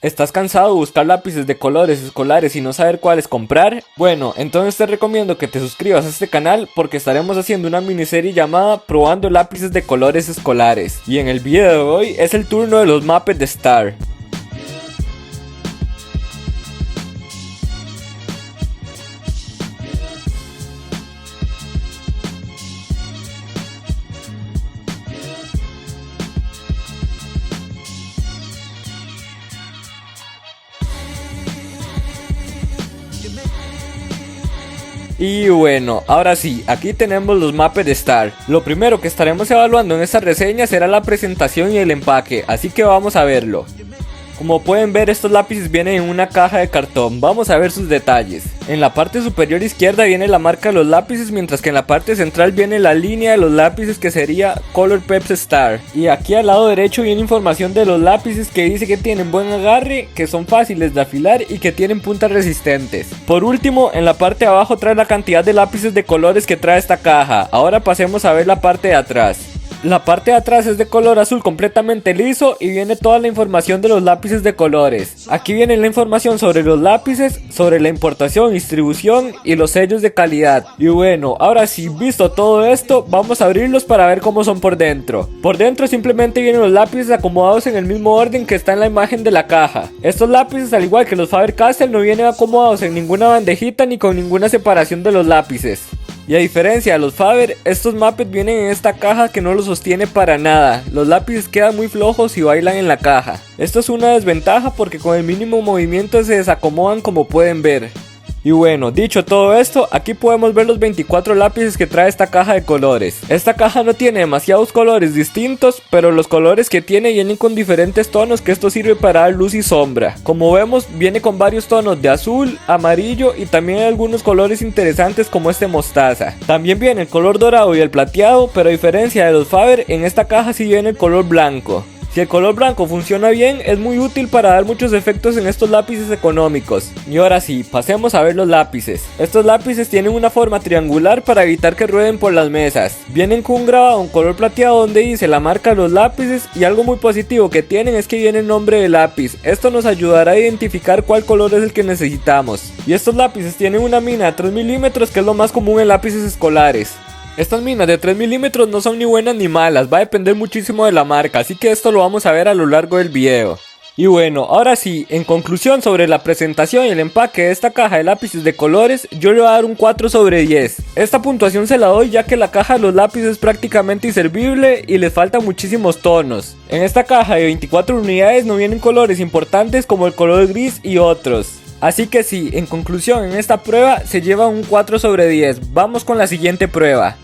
¿Estás cansado de buscar lápices de colores escolares y no saber cuáles comprar? Bueno, entonces te recomiendo que te suscribas a este canal porque estaremos haciendo una miniserie llamada Probando lápices de colores escolares. Y en el video de hoy es el turno de los Muppet Star. Y bueno, ahora sí, aquí tenemos los Muppet Star. Lo primero que estaremos evaluando en esta reseña será la presentación y el empaque, así que vamos a verlo. Como pueden ver, estos lápices vienen en una caja de cartón. Vamos a ver sus detalles. En la parte superior izquierda viene la marca de los lápices, mientras que en la parte central viene la línea de los lápices, que sería Colourpop Star. Y aquí al lado derecho viene información de los lápices, que dice que tienen buen agarre, que son fáciles de afilar y que tienen puntas resistentes. Por último, en la parte de abajo trae la cantidad de lápices de colores que trae esta caja. Ahora pasemos a ver la parte de atrás. La parte de atrás es de color azul completamente liso y viene toda la información de los lápices de colores. Aquí viene la información sobre los lápices, sobre la importación, distribución y los sellos de calidad. Y bueno, ahora sí, visto todo esto, vamos a abrirlos para ver cómo son por dentro. Por dentro simplemente vienen los lápices acomodados en el mismo orden que está en la imagen de la caja. Estos lápices, al igual que los Faber-Castell, no vienen acomodados en ninguna bandejita ni con ninguna separación de los lápices. Y a diferencia de los Faber, estos Muppet vienen en esta caja que no los sostiene para nada. Los lápices quedan muy flojos y bailan en la caja. Esto es una desventaja porque con el mínimo movimiento se desacomodan, como pueden ver. Y bueno, dicho todo esto, aquí podemos ver los 24 lápices que trae esta caja de colores. Esta caja no tiene demasiados colores distintos, pero los colores que tiene vienen con diferentes tonos, que esto sirve para dar luz y sombra. Como vemos, viene con varios tonos de azul, amarillo y también hay algunos colores interesantes como este mostaza. También viene el color dorado y el plateado, pero a diferencia de los Faber, en esta caja sí viene el color blanco. Si el color blanco funciona bien, es muy útil para dar muchos efectos en estos lápices económicos. Y ahora sí, pasemos a ver los lápices. Estos lápices tienen una forma triangular para evitar que rueden por las mesas. Vienen con un grabado en color plateado donde dice la marca de los lápices, y algo muy positivo que tienen es que viene el nombre del lápiz. Esto nos ayudará a identificar cuál color es el que necesitamos. Y estos lápices tienen una mina de 3 milímetros, que es lo más común en lápices escolares. Estas minas de 3 milímetros no son ni buenas ni malas, va a depender muchísimo de la marca, así que esto lo vamos a ver a lo largo del video. Y bueno, ahora sí, en conclusión sobre la presentación y el empaque de esta caja de lápices de colores, yo le voy a dar un 4 sobre 10. Esta puntuación se la doy ya que la caja de los lápices es prácticamente inservible y les faltan muchísimos tonos. En esta caja de 24 unidades no vienen colores importantes como el color gris y otros. Así que sí, en conclusión, en esta prueba se lleva un 4 sobre 10. Vamos con la siguiente prueba.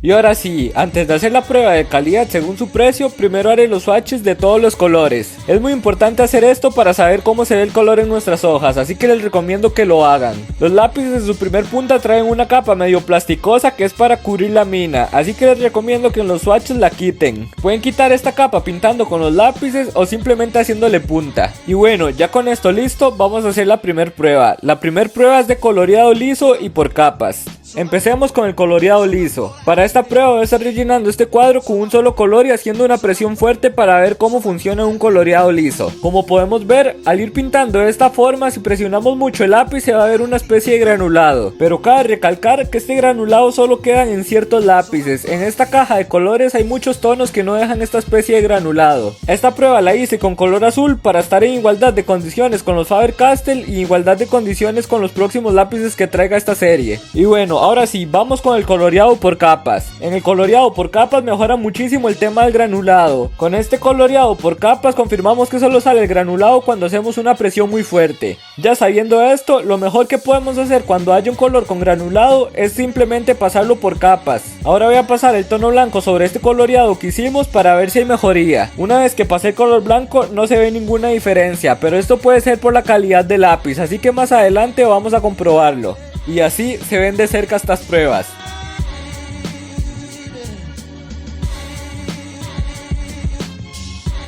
Y ahora sí, antes de hacer la prueba de calidad según su precio, primero haré los swatches de todos los colores. Es muy importante hacer esto para saber cómo se ve el color en nuestras hojas, así que les recomiendo que lo hagan. Los lápices en su primer punta traen una capa medio plasticosa que es para cubrir la mina, así que les recomiendo que en los swatches la quiten. Pueden quitar esta capa pintando con los lápices o simplemente haciéndole punta. Y bueno, ya con esto listo, vamos a hacer la primer prueba. La primer prueba es de coloreado liso y por capas. Empecemos con el coloreado liso. Para esta prueba voy a estar rellenando este cuadro con un solo color y haciendo una presión fuerte para ver cómo funciona un coloreado liso. Como podemos ver, al ir pintando de esta forma, si presionamos mucho el lápiz se va a ver una especie de granulado. Pero cabe recalcar que este granulado solo queda en ciertos lápices. En esta caja de colores hay muchos tonos que no dejan esta especie de granulado. Esta prueba la hice con color azul para estar en igualdad de condiciones con los Faber-Castell y igualdad de condiciones con los próximos lápices que traiga esta serie. Y bueno, ahora sí, vamos con el coloreado por capas. En el coloreado por capas mejora muchísimo el tema del granulado. Con este coloreado por capas confirmamos que solo sale el granulado cuando hacemos una presión muy fuerte. Ya sabiendo esto, lo mejor que podemos hacer cuando haya un color con granulado es simplemente pasarlo por capas. Ahora voy a pasar el tono blanco sobre este coloreado que hicimos para ver si hay mejoría. Una vez que pasé el color blanco no se ve ninguna diferencia, pero esto puede ser por la calidad del lápiz, así que más adelante vamos a comprobarlo. Y así se ven de cerca estas pruebas.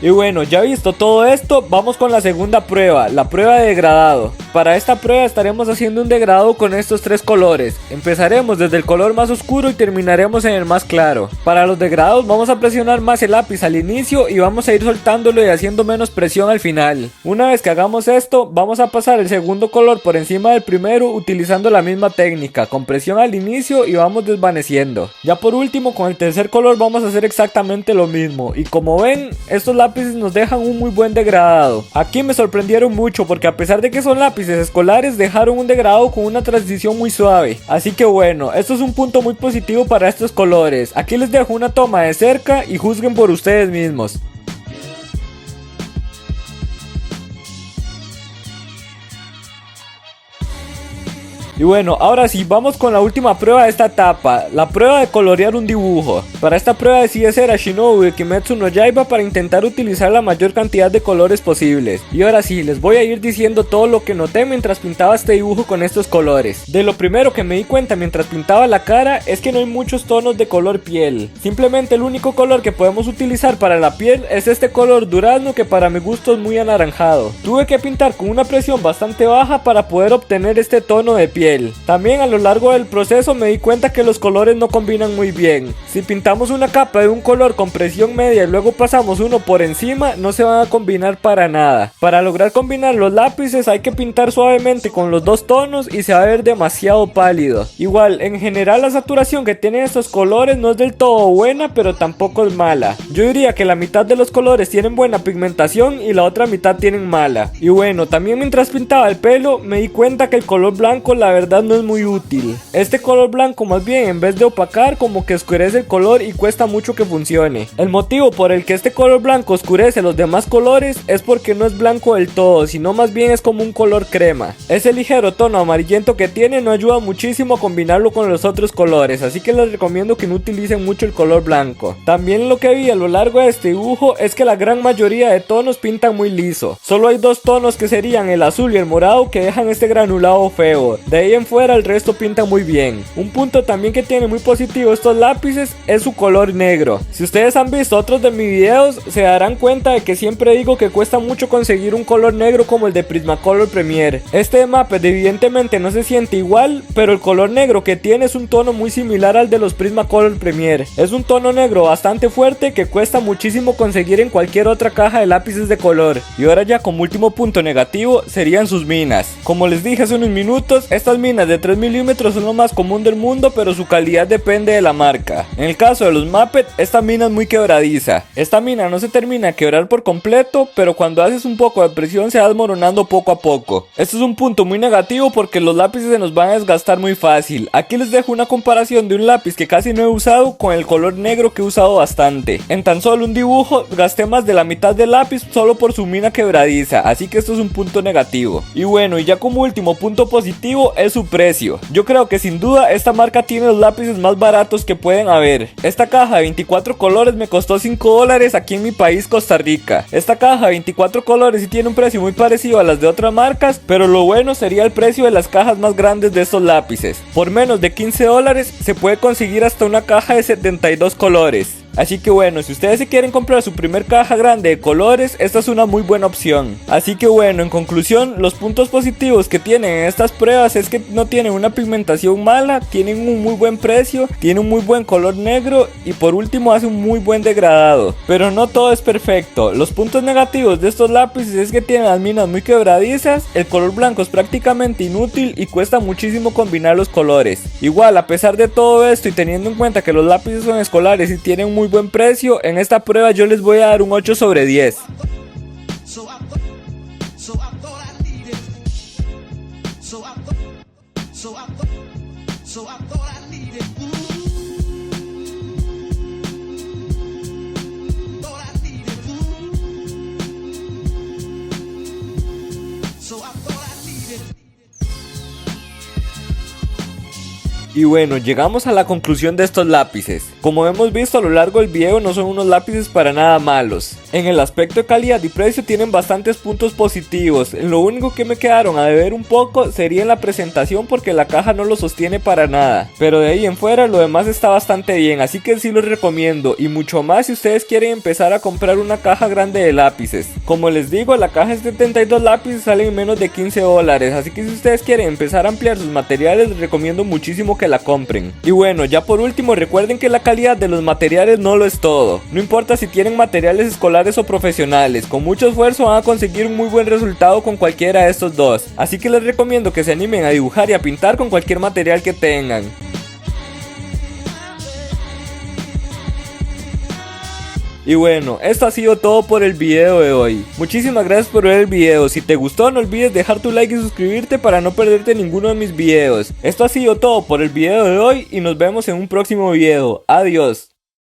Y bueno, ya visto todo esto, vamos con la segunda prueba, la prueba de degradado. Para esta prueba estaremos haciendo un degradado con estos tres colores. Empezaremos desde el color más oscuro y terminaremos en el más claro. Para los degradados vamos a presionar más el lápiz al inicio y vamos a ir soltándolo y haciendo menos presión al final. Una vez que hagamos esto, vamos a pasar el segundo color por encima del primero utilizando la misma técnica, con presión al inicio y vamos desvaneciendo. Ya por último, con el tercer color vamos a hacer exactamente lo mismo. Y como ven, estos lápices nos dejan un muy buen degradado. Aquí me sorprendieron mucho porque a pesar de que son lápices escolares, dejaron un degradado con una transición muy suave. Así que bueno, esto es un punto muy positivo para estos colores. Aquí les dejo una toma de cerca y juzguen por ustedes mismos. Y bueno, ahora sí, vamos con la última prueba de esta etapa, la prueba de colorear un dibujo. Para esta prueba decidí hacer a Shinobu de Kimetsu no Yaiba para intentar utilizar la mayor cantidad de colores posibles. Y ahora sí, les voy a ir diciendo todo lo que noté mientras pintaba este dibujo con estos colores. De lo primero que me di cuenta mientras pintaba la cara es que no hay muchos tonos de color piel. Simplemente el único color que podemos utilizar para la piel es este color durazno que para mi gusto es muy anaranjado. Tuve que pintar con una presión bastante baja para poder obtener este tono de piel. También a lo largo del proceso me di cuenta que los colores no combinan muy bien. Si pintamos una capa de un color con presión media y luego pasamos uno por encima, no se van a combinar para nada. Para lograr combinar los lápices hay que pintar suavemente con los dos tonos y se va a ver demasiado pálido. Igual, en general la saturación que tienen estos colores no es del todo buena, pero tampoco es mala. Yo diría que la mitad de los colores tienen buena pigmentación y la otra mitad tienen mala. Y bueno, también mientras pintaba el pelo me di cuenta que el color blanco la verdad no es muy útil. Este color blanco más bien en vez de opacar como que oscurece el color y cuesta mucho que funcione. El motivo por el que este color blanco oscurece los demás colores es porque no es blanco del todo, sino más bien es como un color crema. Ese ligero tono amarillento que tiene no ayuda muchísimo a combinarlo con los otros colores, así que les recomiendo que no utilicen mucho el color blanco. También lo que vi a lo largo de este dibujo es que la gran mayoría de tonos pintan muy liso. Solo hay dos tonos que serían el azul y el morado que dejan este granulado feo. De ahí en fuera el resto pinta muy bien. Un punto también que tiene muy positivo estos lápices es su color negro. Si ustedes han visto otros de mis videos se darán cuenta de que siempre digo que cuesta mucho conseguir un color negro como el de Prismacolor Premier. Este de Maped evidentemente no se siente igual, pero el color negro que tiene es un tono muy similar al de los Prismacolor Premier. Es un tono negro bastante fuerte que cuesta muchísimo conseguir en cualquier otra caja de lápices de color. Y ahora ya como último punto negativo serían sus minas. Como les dije hace unos minutos, estas minas de 3 milímetros son lo más común del mundo, pero su calidad depende de la marca. En el caso de los Maped, esta mina es muy quebradiza. Esta mina no se termina de quebrar por completo, pero cuando haces un poco de presión se va desmoronando poco a poco. Esto es un punto muy negativo porque los lápices se nos van a desgastar muy fácil. Aquí les dejo una comparación de un lápiz que casi no he usado con el color negro que he usado bastante. En tan solo un dibujo gasté más de la mitad del lápiz solo por su mina quebradiza, así que esto es un punto negativo. Y bueno, y ya como último punto positivo es su precio. Yo creo que sin duda esta marca tiene los lápices más baratos que pueden haber. Esta caja de 24 colores me costó $5 aquí en mi país, Costa Rica. Esta caja de 24 colores sí tiene un precio muy parecido a las de otras marcas, pero lo bueno sería el precio de las cajas más grandes de estos lápices. Por menos de $15 se puede conseguir hasta una caja de 72 colores. Así que bueno, si ustedes se quieren comprar su primer caja grande de colores, esta es una muy buena opción. Así que bueno, en conclusión, los puntos positivos que tienen en estas pruebas es que no tienen una pigmentación mala, tienen un muy buen precio, tienen un muy buen color negro y por último hace un muy buen degradado. Pero no todo es perfecto. Los puntos negativos de estos lápices es que tienen las minas muy quebradizas, el color blanco es prácticamente inútil y cuesta muchísimo combinar los colores. Igual, a pesar de todo esto y teniendo en cuenta que los lápices son escolares y tienen un muy buen precio, en esta prueba yo les voy a dar un 8 sobre 10. Y bueno, llegamos a la conclusión de estos lápices. Como hemos visto a lo largo del video, no son unos lápices para nada malos. En el aspecto de calidad y precio tienen bastantes puntos positivos. En lo único que me quedaron a deber un poco sería en la presentación, porque la caja no lo sostiene para nada. Pero de ahí en fuera lo demás está bastante bien, así que sí los recomiendo. Y mucho más si ustedes quieren empezar a comprar una caja grande de lápices. Como les digo, la caja de 72 lápices sale en menos de $15. Así que si ustedes quieren empezar a ampliar sus materiales, les recomiendo muchísimo que la compren. Y bueno, ya por último, recuerden que la calidad de los materiales no lo es todo. No importa si tienen materiales escolares o profesionales, con mucho esfuerzo van a conseguir un muy buen resultado con cualquiera de estos dos. Así que les recomiendo que se animen a dibujar y a pintar con cualquier material que tengan. Y bueno, esto ha sido todo por el video de hoy. Muchísimas gracias por ver el video. Si te gustó, no olvides dejar tu like y suscribirte para no perderte ninguno de mis videos. Esto ha sido todo por el video de hoy y nos vemos en un próximo video. Adiós.